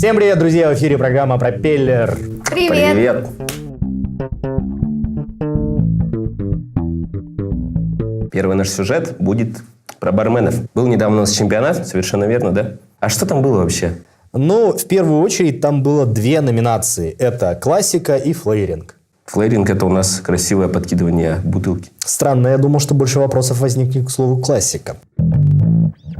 Всем привет, друзья! В эфире программа «Пропеллер». Привет! Первый наш сюжет будет про барменов. Был недавно у нас чемпионат, совершенно верно, да? А что там было вообще? Ну, в первую очередь, там было две номинации. Это классика и флейринг. Флейринг – это у нас красивое подкидывание бутылки. Странно, я думал, что больше вопросов возникнет к слову «классика».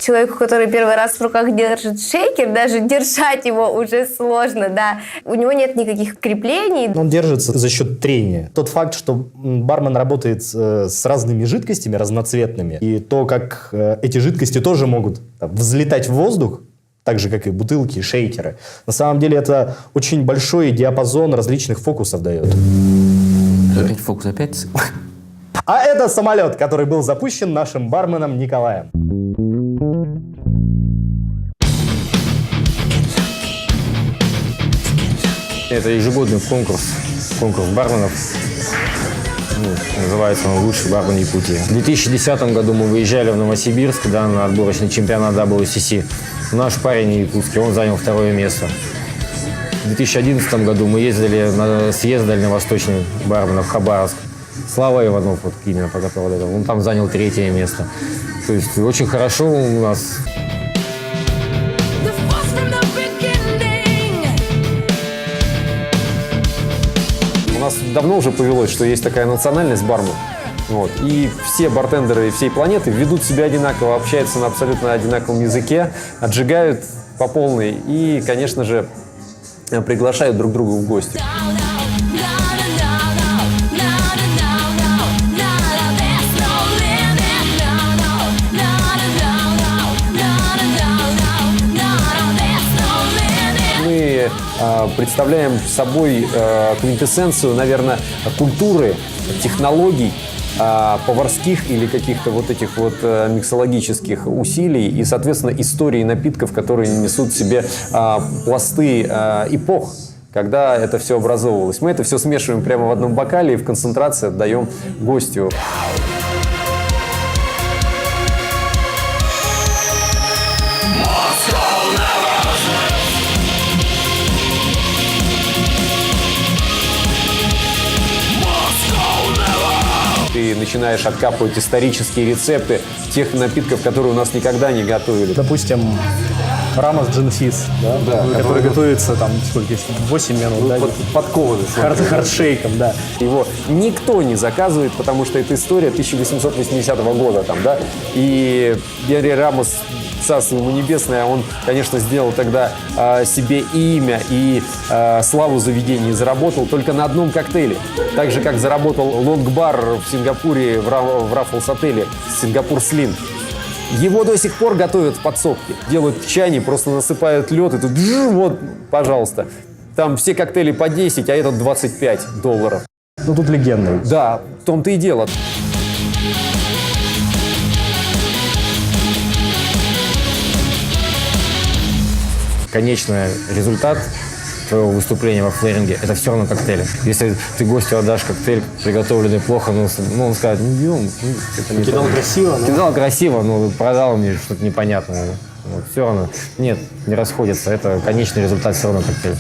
Человеку, который первый раз в руках держит шейкер, даже держать его уже сложно, да. У него нет никаких креплений. Он держится за счет трения. Тот факт, что бармен работает с разными жидкостями, разноцветными, и то, как эти жидкости тоже могут взлетать в воздух, так же, как и бутылки, шейкеры. На самом деле, это очень большой диапазон различных фокусов дает. Опять фокус, опять? А это самолет, который был запущен нашим барменом Николаем. Это ежегодный конкурс барменов. Называется он «Лучший бармен Якутии». В 2010 году мы выезжали в Новосибирск, на отборочный чемпионат WCC. Наш парень якутский, он занял 2-е место. В 2011 году мы ездили на съезд дальневосточный барменов в Хабаровск. Слава Иванов, вот именно по которому он там занял 3-е место. То есть очень хорошо у нас. У нас давно уже повелось, что есть такая национальность бармен. Вот. И все бартендеры всей планеты ведут себя одинаково, общаются на абсолютно одинаковом языке, отжигают по полной и, конечно же, приглашают друг друга в гости. Мы представляем собой квинтэссенцию, наверное, культуры, технологий, поварских или каких-то вот этих вот миксологических усилий и, соответственно, истории напитков, которые несут в себе пласты эпох, когда это все образовывалось. Мы это все смешиваем прямо в одном бокале и в концентрации отдаем гостю. Ты начинаешь откапывать исторические рецепты тех напитков, которые у нас никогда не готовили. Допустим, рамос джинфис, который готовится там сколько, 8 минут, да? Подкованный. Хардшейком, да. Его никто не заказывает, потому что это история 1880 года. Там, да? И Генри Рамос, царство ему небесное, он, конечно, сделал тогда себе и имя, и славу заведения, и заработал только на одном коктейле. Так же, как заработал лонг-бар в Сингапуре, в Раффлс отеле, Сингапур Слин. Его до сих пор готовят в подсобке. Делают в чайне, просто насыпают лед, и тут, вот, пожалуйста. Там все коктейли по 10, а этот $25. Ну, тут легенда. Да, в том-то и дело. Конечный результат твоего выступления во флейринге – это все равно коктейли. Если ты гостю отдашь коктейль, приготовленный плохо, он скажет, это не Кидал красиво, но... Кидал красиво, но продал мне что-то непонятное. Вот, все равно. Нет, не расходится. Это конечный результат все равно коктейль.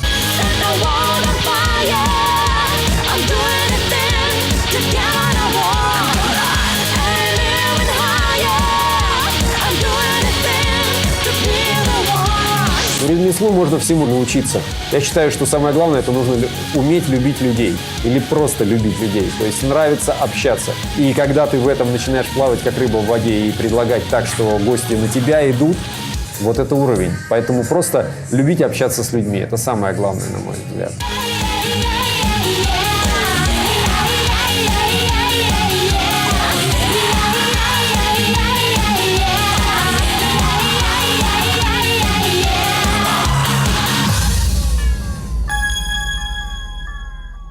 Ремеслу можно всему научиться. Я считаю, что самое главное, это нужно уметь любить людей. Или просто любить людей. То есть нравится общаться. И когда ты в этом начинаешь плавать, как рыба в воде, и предлагать так, что гости на тебя идут, вот это уровень. Поэтому просто любить общаться с людьми. Это самое главное, на мой взгляд.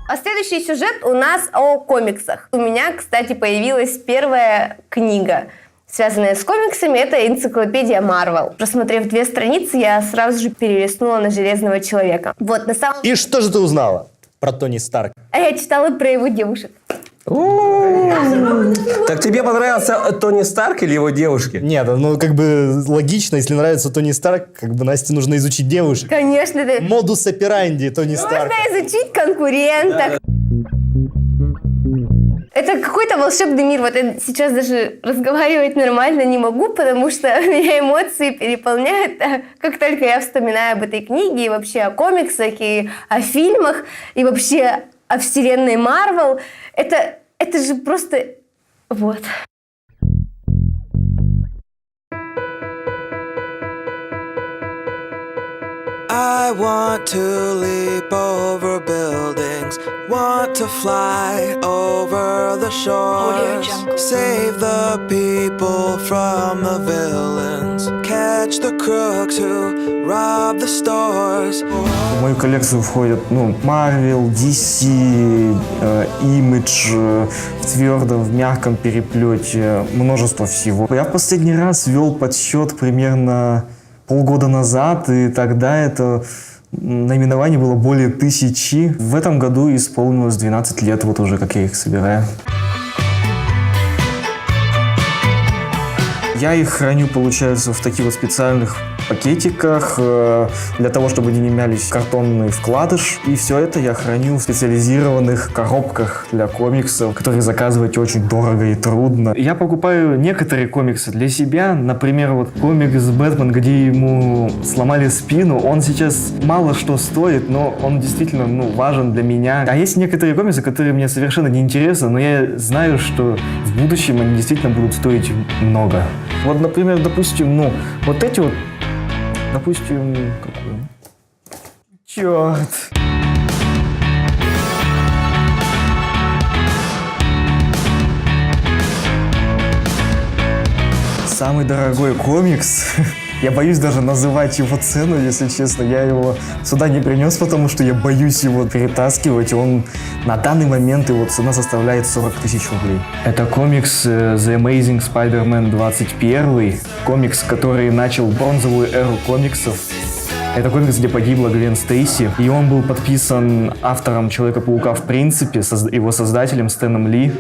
А следующий сюжет у нас о комиксах. У меня, кстати, появилась первая книга, связанная с комиксами. Это энциклопедия Marvel. Просмотрев 2 страницы, я сразу же перелистнула на Железного человека. Вот, на самом... И что же ты узнала про Тони Старка? А я читала про его девушек. Так тебе понравился Тони Старк или его девушки? Нет, ну как бы логично, если нравится Тони Старк, как бы Насте нужно изучить девушек. Конечно, это... Модус операнди Тони Старка. Можно изучить конкурента. Это какой-то волшебный мир. Вот я сейчас даже разговаривать нормально не могу, потому что меня эмоции переполняют. Как только я вспоминаю об этой книге, и вообще о комиксах, и о фильмах, и вообще о вселенной Марвел, это же просто... Вот. I want to leap over buildings, want to fly over the shores, save the people from the villains, catch the crooks who rob the stores. В мою коллекцию входят, Marvel, DC, Image, в твердом, в мягком переплете, множество всего. Я в последний раз вел подсчет примерно полгода назад, и тогда это наименований было более 1000. В этом году исполнилось 12 лет, вот уже как я их собираю. Я их храню, получается, в таких вот специальных пакетиках, для того, чтобы они не мялись, картонный вкладыш. И все это я храню в специализированных коробках для комиксов, которые заказывать очень дорого и трудно. Я покупаю некоторые комиксы для себя. Например, вот комикс «Бэтмен», где ему сломали спину. Он сейчас мало что стоит, но он действительно важен для меня. А есть некоторые комиксы, которые мне совершенно не интересны, но я знаю, что в будущем они действительно будут стоить много. Вот, например, допустим, вот эти вот, допустим, какой? Черт! Самый дорогой комикс. Я боюсь даже называть его цену, если честно. Я его сюда не принес, потому что я боюсь его перетаскивать. Он на данный момент его цена составляет 40 000 рублей. Это комикс The Amazing Spider-Man 21. Комикс, который начал бронзовую эру комиксов. Это комикс, где погибла Гвен Стейси. И он был подписан автором Человека-паука в принципе, его создателем Стэном Ли.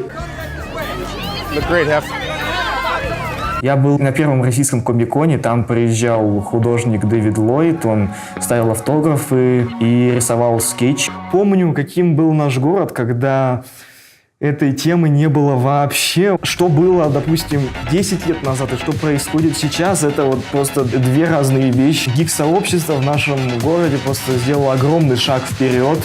Я был на первом российском комик-коне, там приезжал художник Дэвид Ллойд, он ставил автографы и рисовал скетч. Помню, каким был наш город, когда этой темы не было вообще. Что было, допустим, 10 лет назад и что происходит сейчас, это вот просто две разные вещи. Гик-сообщество в нашем городе просто сделало огромный шаг вперед.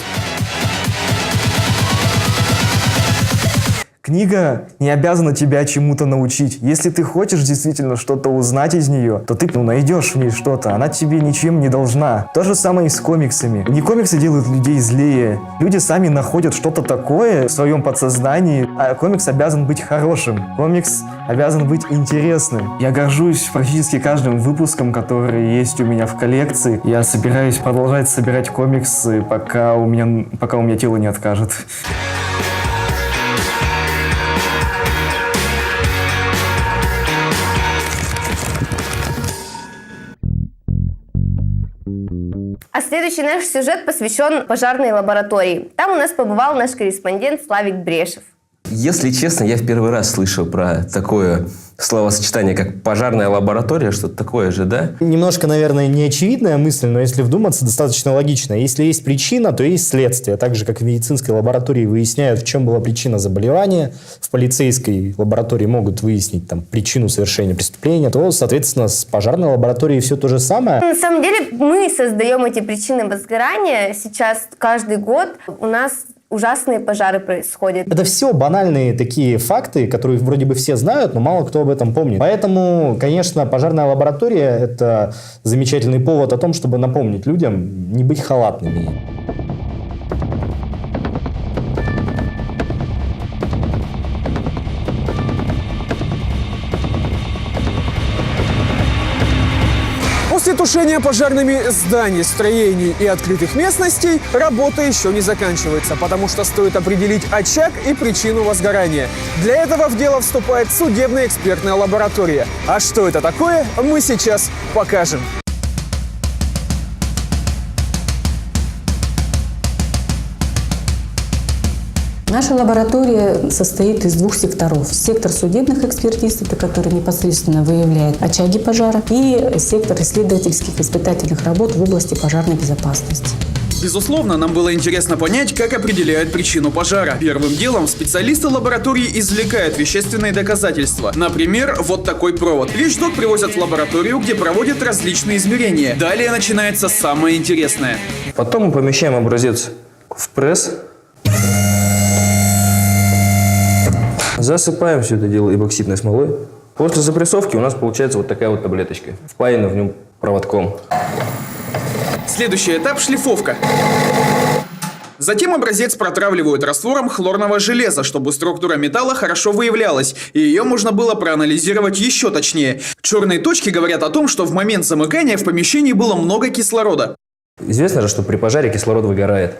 Книга не обязана тебя чему-то научить. Если ты хочешь действительно что-то узнать из нее, то ты найдешь в ней что-то. Она тебе ничем не должна. То же самое и с комиксами. Не комиксы делают людей злее. Люди сами находят что-то такое в своем подсознании. А комикс обязан быть хорошим. Комикс обязан быть интересным. Я горжусь практически каждым выпуском, который есть у меня в коллекции. Я собираюсь продолжать собирать комиксы, пока у меня тело не откажет. А следующий наш сюжет посвящен пожарной лаборатории. Там у нас побывал наш корреспондент Славик Брешев. Если честно, я в первый раз слышал про такое словосочетание, как пожарная лаборатория, что-то такое же, да? Немножко, наверное, неочевидная мысль, но если вдуматься, достаточно логично. Если есть причина, то есть следствие. Так же, как в медицинской лаборатории выясняют, в чем была причина заболевания, в полицейской лаборатории могут выяснить причину совершения преступления, то, соответственно, с пожарной лабораторией все то же самое. На самом деле, мы создаем эти причины возгорания. Сейчас каждый год у нас ужасные пожары происходят. Это все банальные такие факты, которые вроде бы все знают, но мало кто об этом помнит. Поэтому, конечно, пожарная лаборатория – это замечательный повод о том, чтобы напомнить людям не быть халатными. После тушения пожарными зданий, строений и открытых местностей работа еще не заканчивается, потому что стоит определить очаг и причину возгорания. Для этого в дело вступает судебная экспертная лаборатория. А что это такое, мы сейчас покажем. Наша лаборатория состоит из двух секторов. Сектор судебных экспертиз, это который непосредственно выявляет очаги пожара, и сектор исследовательских испытательных работ в области пожарной безопасности. Безусловно, нам было интересно понять, как определяют причину пожара. Первым делом специалисты лаборатории извлекают вещественные доказательства. Например, вот такой провод. Вещдок привозят в лабораторию, где проводят различные измерения. Далее начинается самое интересное. Потом мы помещаем образец в пресс. Засыпаем все это дело эпоксидной смолой. После запрессовки у нас получается вот такая вот таблеточка, впаяна в нем проводком. Следующий этап – шлифовка. Затем образец протравливают раствором хлорного железа, чтобы структура металла хорошо выявлялась, и ее можно было проанализировать еще точнее. Черные точки говорят о том, что в момент замыкания в помещении было много кислорода. Известно же, что при пожаре кислород выгорает.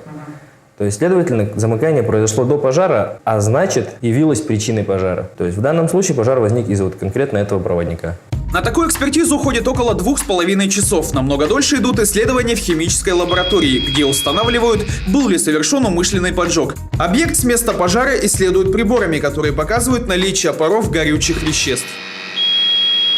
То есть, следовательно, замыкание произошло до пожара, а значит, явилось причиной пожара. То есть, в данном случае пожар возник из вот конкретно этого проводника. На такую экспертизу уходит около 2,5 часов. Намного дольше идут исследования в химической лаборатории, где устанавливают, был ли совершен умышленный поджог. Объект с места пожара исследуют приборами, которые показывают наличие паров горючих веществ.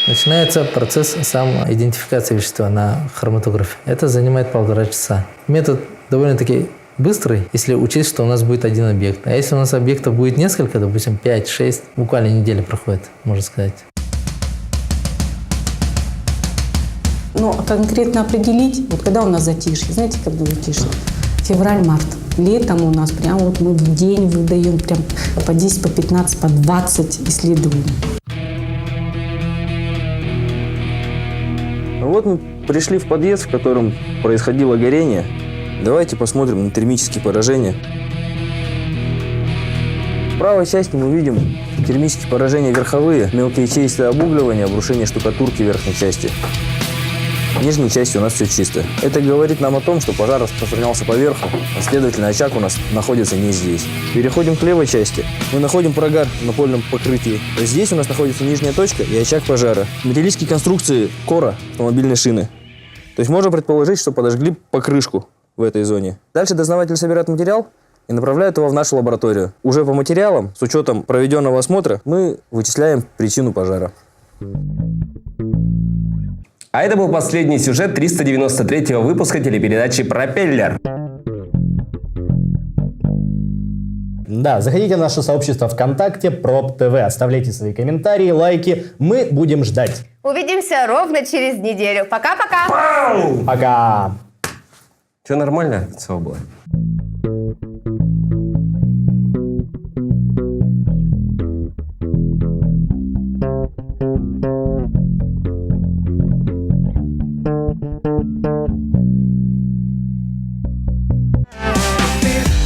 Начинается процесс самоидентификации вещества на хроматографе. Это занимает 1,5 часа. Метод довольно-таки быстрый, если учесть, что у нас будет один объект. А если у нас объектов будет несколько, допустим, 5-6, буквально неделя проходит, можно сказать. Но конкретно определить, вот когда у нас затишье, знаете, как было затишье? Февраль-март. Летом у нас прям вот мы в день выдаем прям по 10, по 15, по 20 исследований. Вот мы пришли в подъезд, в котором происходило горение. Давайте посмотрим на термические поражения. В правой части мы видим термические поражения верховые, мелкоячеистое обугливание, обрушение штукатурки верхней части. В нижней части у нас все чисто. Это говорит нам о том, что пожар распространялся по верху, а следовательно очаг у нас находится не здесь. Переходим к левой части. Мы находим прогар на напольном покрытии. Здесь у нас находится нижняя точка и очаг пожара. Металлические конструкции кора автомобильной шины. То есть можно предположить, что подожгли покрышку в этой зоне. Дальше дознаватель собирает материал и направляет его в нашу лабораторию. Уже по материалам, с учетом проведенного осмотра, мы вычисляем причину пожара. А это был последний сюжет 393-го выпуска телепередачи «Пропеллер». Да, заходите в наше сообщество ВКонтакте Проб ТВ, оставляйте свои комментарии, лайки, мы будем ждать. Увидимся ровно через неделю. Пока-пока! Пока! Все нормально? Все было.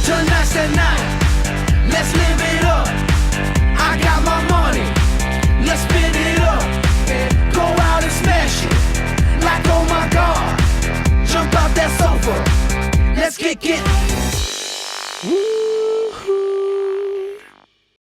Tonight's the night, let's live it up. I got my money, let's spin it up. Go out and smash it, like oh my god. Jump out that sofa, let's kick it.